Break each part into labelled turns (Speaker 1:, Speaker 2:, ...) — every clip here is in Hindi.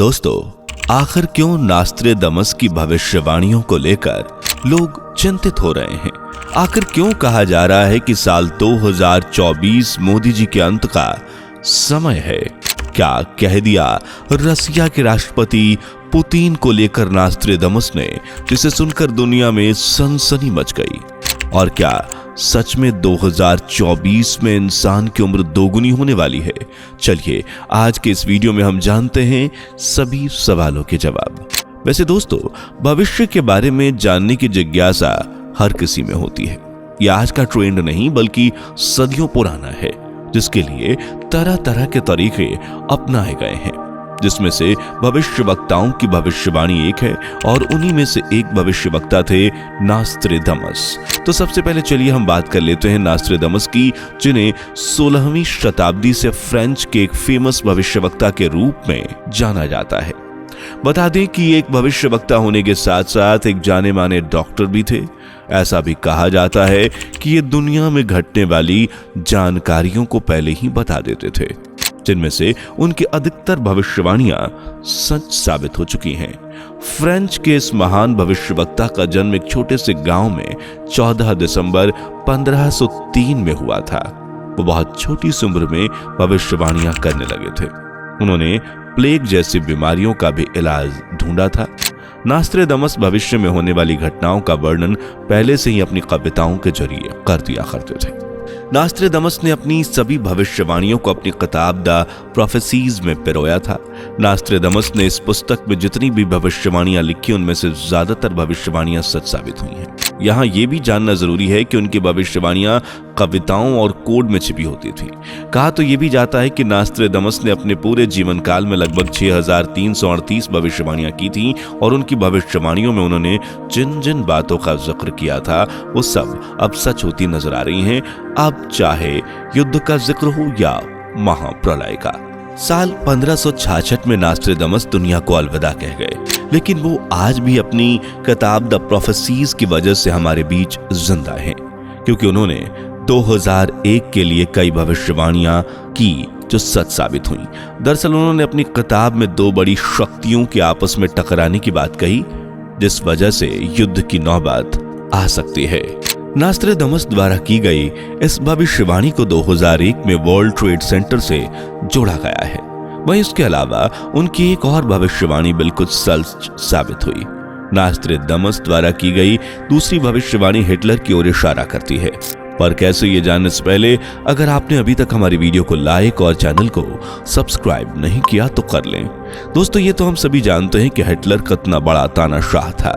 Speaker 1: दोस्तों, आखिर क्यों नास्ट्रेदामस की भविष्यवाणियों को लेकर लोग चिंतित हो रहे हैं? आखिर क्यों कहा जा रहा है कि साल 2024 मोदी जी के अंत का समय है? क्या कह दिया रसिया के राष्ट्रपति पुतिन को लेकर नास्ट्रेदामस ने, जिसे सुनकर दुनिया में सनसनी मच गई? और क्या सच में 2024 में इंसान की उम्र दोगुनी होने वाली है? चलिए आज के इस वीडियो में हम जानते हैं सभी सवालों के जवाब। वैसे दोस्तों, भविष्य के बारे में जानने की जिज्ञासा हर किसी में होती है। यह आज का ट्रेंड नहीं बल्कि सदियों पुराना है, जिसके लिए तरह तरह के तरीके अपनाए गए हैं, जिसमें से भविष्यवक्ताओं की भविष्यवाणी एक है और उन्हीं में से एक भविष्यवक्ता थे नास्ट्रेदामस। तो सबसे पहले चलिए हम बात कर लेते हैं नास्ट्रेदामस की, जिन्हें 16वीं शताब्दी से फ्रेंच के एक फेमस भविष्यवक्ता के रूप में जाना जाता है। बता दें कि एक भविष्यवक्ता होने के साथ साथ एक जाने माने डॉक्टर भी थे। ऐसा भी कहा जाता है कि ये दुनिया में घटने वाली जानकारियों को पहले ही बता देते थे, जिनमें से उनकी अधिकतर भविष्यवाणियां सच साबित हो चुकी हैं। फ्रेंच के इस महान भविष्यवक्ता का जन्म एक छोटे से गांव में 14 दिसंबर 1503 में हुआ था। वो बहुत छोटी सी उम्र में भविष्यवाणियां करने लगे थे। उन्होंने प्लेग जैसी बीमारियों का भी इलाज ढूंढा था। नास्ट्रेदामस भविष्य में होने वाली घटनाओं का वर्णन पहले से ही अपनी कविताओं के जरिए कर दिया करते थे। नास्ट्रेदामस ने अपनी सभी भविष्यवाणियों को अपनी किताब द प्रोफेसीज में पिरोया था। नास्ट्रेदामस ने इस पुस्तक में जितनी भी भविष्यवाणियां लिखी, उनमें से ज्यादातर भविष्यवाणियां सच साबित हुई हैं। यहाँ ये भी जानना जरूरी है कि उनकी भविष्यवाणियां कविताओं और कोड में छिपी होती थी। कहा तो ये भी जाता है कि नास्ट्रेदामस ने अपने पूरे जीवन काल में लगभग 6338 भविष्यवाणियां की थी और उनकी भविष्यवाणियों में उन्होंने जिन जिन बातों का जिक्र किया था वो सब अब सच होती नजर आ रही हैं। अब चाहे युद्ध का जिक्र हो या महाप्रलय का। साल 1566 में नास्ट्रेदामस दुनिया को अलविदा कह गए, लेकिन वो आज भी अपनी किताब द प्रोफेसीज की वजह से हमारे बीच जिंदा हैं, क्योंकि उन्होंने 2001 के लिए कई भविष्यवाणियां की जो सच साबित हुई। दरअसल उन्होंने अपनी किताब में दो बड़ी शक्तियों के आपस में टकराने की बात कही, जिस वजह से युद्ध की नौबत आ सकती है। नास्ट्रेदामस द्वारा की गई इस भविष्यवाणी को 2001 में वर्ल्ड ट्रेड सेंटर से जोड़ा गया है। वहीं इसके अलावा उनकी एक और भविष्यवाणी बिल्कुल सच साबित हुई। नास्ट्रेदामस द्वारा की गई दूसरी भविष्यवाणी हिटलर की ओर इशारा करती है। पर कैसे, ये जानने से पहले अगर आपने अभी तक हमारी वीडियो को लाइक और चैनल को सब्सक्राइब नहीं किया तो कर लें। दोस्तों, ये तो हम सभी जानते हैं कि हिटलर कितना बड़ा तानाशाह था।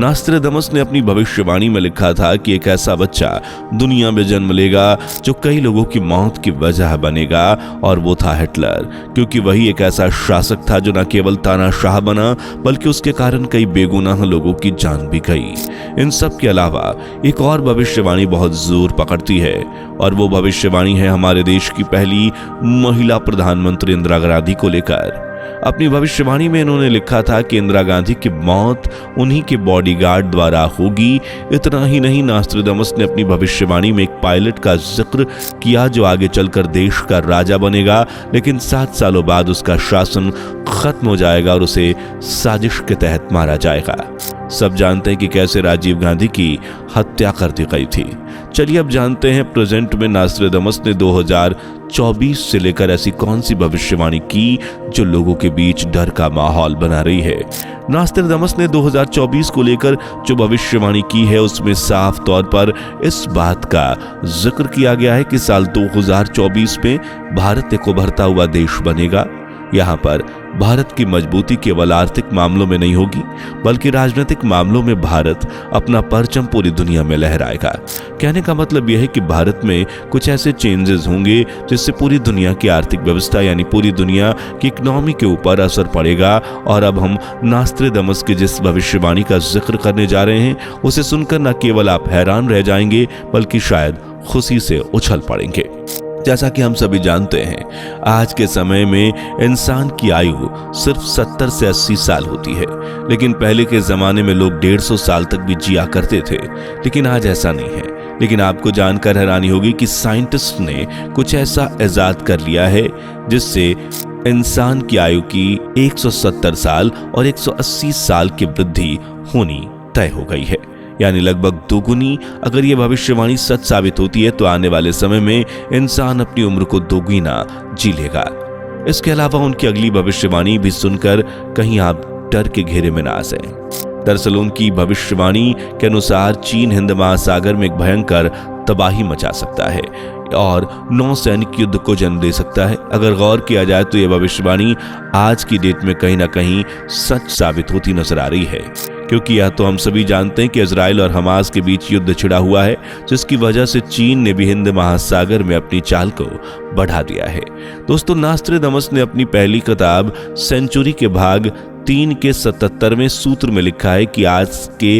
Speaker 1: नास्ट्रेदामस ने अपनी भविष्यवाणी में लिखा था कि एक ऐसा बच्चा दुनिया में जन्म लेगा जो कई लोगों की मौत की वजह बनेगा, और वो था हिटलर, क्योंकि वही एक ऐसा शासक था जो न केवल तानाशाह बना बल्कि उसके कारण कई बेगुनाह लोगों की जान भी गई। इन सब के अलावा एक और भविष्यवाणी बहुत जोर पकड़ती है, और वो भविष्यवाणी है हमारे देश की पहली महिला प्रधानमंत्री इंदिरा गांधी को लेकर। अपनी भविष्यवाणी में इन्होंने लिखा था कि इंदिरा गांधी की मौत उन्हीं के बॉडीगार्ड द्वारा होगी। इतना ही नहीं, नास्ट्रेदामस ने अपनी भविष्यवाणी में एक पायलट का जिक्र किया जो आगे चलकर देश का राजा बनेगा, लेकिन 7 सालों बाद उसका शासन खत्म हो जाएगा और उसे साजिश के तहत मारा जाएगा। सब जानते हैं कि कैसे राजीव गांधी की हत्या कर दी गई थी। चलिए अब जानते हैं प्रेजेंट में नास्ट्रेदामस ने 2024 से लेकर ऐसी कौन सी भविष्यवाणी की जो लोगों के बीच डर का माहौल बना रही है। नास्ट्रेदामस ने 2024 को लेकर जो भविष्यवाणी की है उसमें साफ तौर पर इस बात का जिक्र किया गया है कि साल 2024 में भारत एक उभरता हुआ देश बनेगा। यहाँ पर भारत की मजबूती केवल आर्थिक मामलों में नहीं होगी, बल्कि राजनीतिक मामलों में भारत अपना परचम पूरी दुनिया में लहराएगा। कहने का मतलब यह है कि भारत में कुछ ऐसे चेंजेस होंगे जिससे पूरी दुनिया की आर्थिक व्यवस्था यानी पूरी दुनिया की इकोनॉमी के ऊपर असर पड़ेगा। और अब हम नास्ट्रेदामस की जिस भविष्यवाणी का जिक्र करने जा रहे हैं उसे सुनकर न केवल आप हैरान रह जाएंगे बल्कि शायद खुशी से उछल पड़ेंगे। जैसा कि हम सभी जानते हैं, आज के समय में इंसान की आयु सिर्फ 70 से 80 साल होती है, लेकिन पहले के जमाने में लोग 150 साल तक भी जिया करते थे। लेकिन आज ऐसा नहीं है। लेकिन आपको जानकर हैरानी होगी कि साइंटिस्ट ने कुछ ऐसा इजाद कर लिया है जिससे इंसान की आयु की 170 साल और 180 साल की वृद्धि होनी तय हो गई है, यानी लगभग दोगुनी। अगर ये भविष्यवाणी सच साबित होती है तो आने वाले समय में इंसान अपनी उम्र को दोगुना जी लेगा। इसके अलावा उनकी अगली भविष्यवाणी भी सुनकर कहीं आप डर के घेरे में ना आ जाएं। दरअसल उनकी भविष्यवाणी के अनुसार चीन हिंद महासागर में एक भयंकर तबाही मचा सकता है और नौसैनिक युद्ध को जन्म दे सकता है। अगर गौर किया जाए तो यह भविष्यवाणी आज की डेट में कहीं ना कहीं सच साबित होती नजर आ रही है, क्योंकि यह तो हम सभी जानते हैं कि इजराइल और हमास के बीच युद्ध छिड़ा हुआ है, जिसकी वजह से चीन ने भी हिंद महासागर में अपनी चाल को बढ़ा दिया है। दोस्तों, नास्ट्रेदामस ने अपनी पहली किताब सेंचुरी के भाग 3 के 77वें सूत्र में लिखा है कि आज के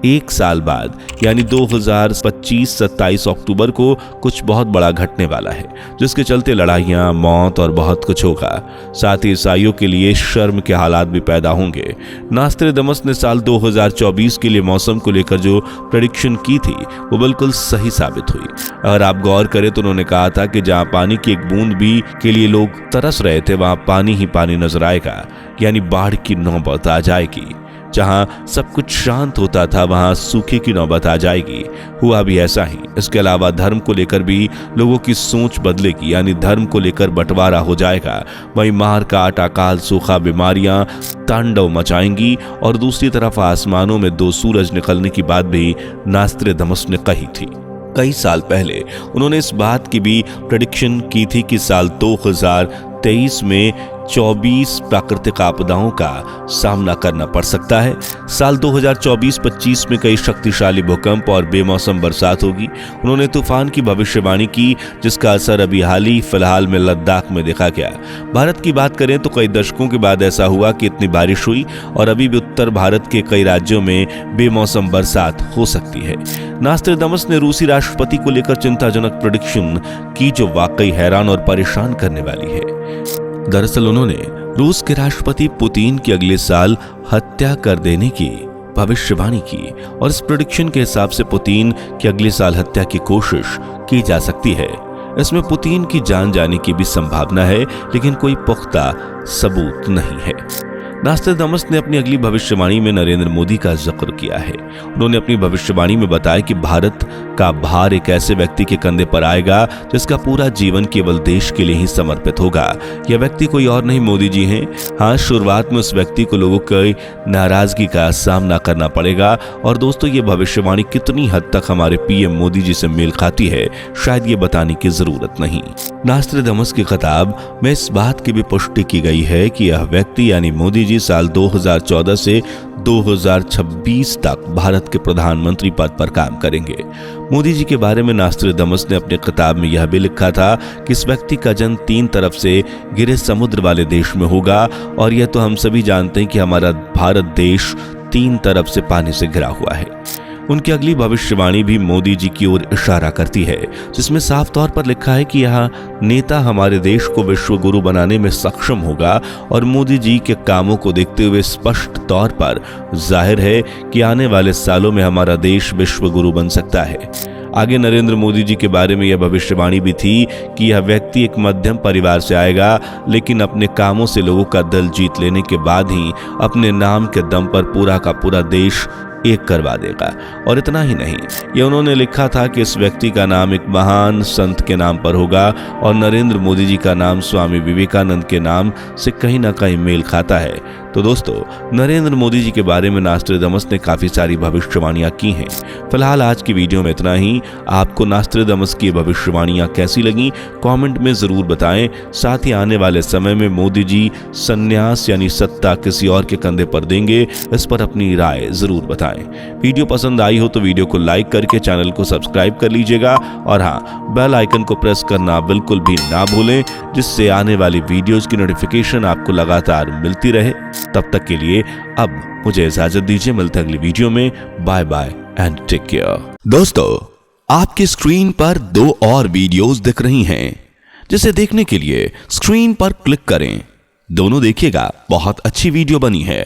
Speaker 1: 1 साल बाद यानी 2025 27 अक्टूबर को कुछ बहुत बड़ा घटने वाला है, जिसके चलते लड़ाइयां, मौत और बहुत कुछ होगा। साथ ही ईसाइयों के लिए शर्म के हालात भी पैदा होंगे। नास्ट्रेदामस ने साल 2024 के लिए मौसम को लेकर जो प्रेडिक्शन की थी वो बिल्कुल सही साबित हुई। अगर आप गौर करें तो उन्होंने कहा था कि जहां पानी की एक बूंद भी के लिए लोग तरस रहे थे वहां पानी ही पानी नजर आएगा, यानी बाढ़ की नौबत आ जाएगी। जहां सब कुछ शांत होता था वहां सूखे की नौबत आ जाएगी। हुआ भी ऐसा ही। इसके अलावा धर्म को लेकर भी लोगों की सोच बदलेगी, यानी धर्म को लेकर बंटवारा हो जाएगा। वहीं मार काट, अकाल, सूखा, बीमारियां तांडव मचाएंगी और दूसरी तरफ आसमानों में 2 सूरज निकलने की बात भी नास्ट्रेदामस ने कही थी। कई साल पहले उन्होंने इस बात की भी प्रेडिक्शन की थी कि साल 2023 में 24 प्राकृतिक आपदाओं का सामना करना पड़ सकता है। साल 2024-25 में कई शक्तिशाली भूकंप और बेमौसम बरसात होगी। उन्होंने तूफान की भविष्यवाणी की, जिसका असर अभी हाल ही फिलहाल में लद्दाख में देखा गया। भारत की बात करें तो कई दशकों के बाद ऐसा हुआ कि इतनी बारिश हुई और अभी भी उत्तर भारत के कई राज्यों में बेमौसम बरसात हो सकती है। नास्ट्रेदामस ने रूसी राष्ट्रपति को लेकर चिंताजनक प्रेडिक्शन की, जो वाकई हैरान और परेशान करने वाली है। दरअसल उन्होंने रूस के राष्ट्रपति पुतिन की अगले साल हत्या कर देने की भविष्यवाणी की और इस प्रेडिक्शन के हिसाब से पुतिन की अगले साल हत्या की कोशिश की जा सकती है। इसमें पुतिन की जान जाने की भी संभावना है, लेकिन कोई पुख्ता सबूत नहीं है। नास्ट्रेदामस ने अपनी अगली भविष्यवाणी में नरेंद्र मोदी का जिक्र किया है। उन्होंने अपनी भविष्यवाणी में बताया कि भारत का भार एक ऐसे व्यक्ति के कंधे पर आएगा जिसका पूरा जीवन केवल देश के लिए ही समर्पित होगा। यह व्यक्ति कोई और नहीं, मोदी जी हैं। हाँ, शुरुआत में उस व्यक्ति को लोगों की नाराजगी का सामना करना पड़ेगा। और दोस्तों, ये भविष्यवाणी कितनी हद तक हमारे पीएम मोदी जी से मेल खाती है, शायद ये बताने की जरूरत नहीं। नास्ट्रेदामस की किताब में इस बात की भी पुष्टि की गई है कि यह व्यक्ति यानी मोदी जी साल 2014 से 2026 तक भारत के प्रधानमंत्री पद पर काम करेंगे। मोदी जी के बारे में नास्ट्रेदामस ने अपनी किताब में यह भी लिखा था कि इस व्यक्ति का जन्म 3 तरफ से घिरे समुद्र वाले देश में होगा, और यह तो हम सभी जानते हैं कि हमारा भारत देश 3 तरफ से पानी से घिरा हुआ है। उनकी अगली भविष्यवाणी भी मोदी जी की ओर इशारा करती है, जिसमें साफ तौर पर लिखा है कि यह नेता हमारे देश को विश्व गुरु बनाने में सक्षम होगा। और मोदी जी के कामों को देखते हुए स्पष्ट तौर पर जाहिर है कि आने वाले सालों में हमारा देश विश्व गुरु बन सकता है। आगे नरेंद्र मोदी जी के बारे में यह भविष्यवाणी भी थी कि यह व्यक्ति एक मध्यम परिवार से आएगा, लेकिन अपने कामों से लोगों का दिल जीत लेने के बाद ही अपने नाम के दम पर पूरा का पूरा देश एक करवा देगा। और इतना ही नहीं, ये उन्होंने लिखा था कि इस व्यक्ति का नाम एक महान संत के नाम पर होगा, और नरेंद्र मोदी जी का नाम स्वामी विवेकानंद के नाम से कहीं ना कहीं मेल खाता है। तो दोस्तों, नरेंद्र मोदी जी के बारे में नास्ट्रेदामस ने काफी सारी भविष्यवाणियां की हैं। फिलहाल आज की वीडियो में इतना ही। आपको नास्ट्रेदामस की भविष्यवाणियां कैसी लगी, कमेंट में जरूर बताएं। साथ ही आने वाले समय में मोदी जी संन्यास यानी सत्ता किसी और के कंधे पर देंगे, इस पर अपनी राय जरूर बताएं। वीडियो पसंद आई हो तो वीडियो को लाइक करके चैनल को सब्सक्राइब कर लीजिएगा, और हाँ, बेल आइकन को प्रेस करना बिल्कुल भी ना भूलें, जिससे आने वाली वीडियोस की नोटिफिकेशन आपको लगातार मिलती रहे। तब तक के लिए अब मुझे इजाजत दीजिए, मिलते हैं अगली वीडियो में। Bye bye and take care. दोस्तों, आपकी स्क्रीन पर 2 और वीडियोस दिख रही हैं, जिसे देखने के लिए स्क्रीन पर क्लिक करें। दोनों देखिएगा, बहुत अच्छी वीडियो बनी है।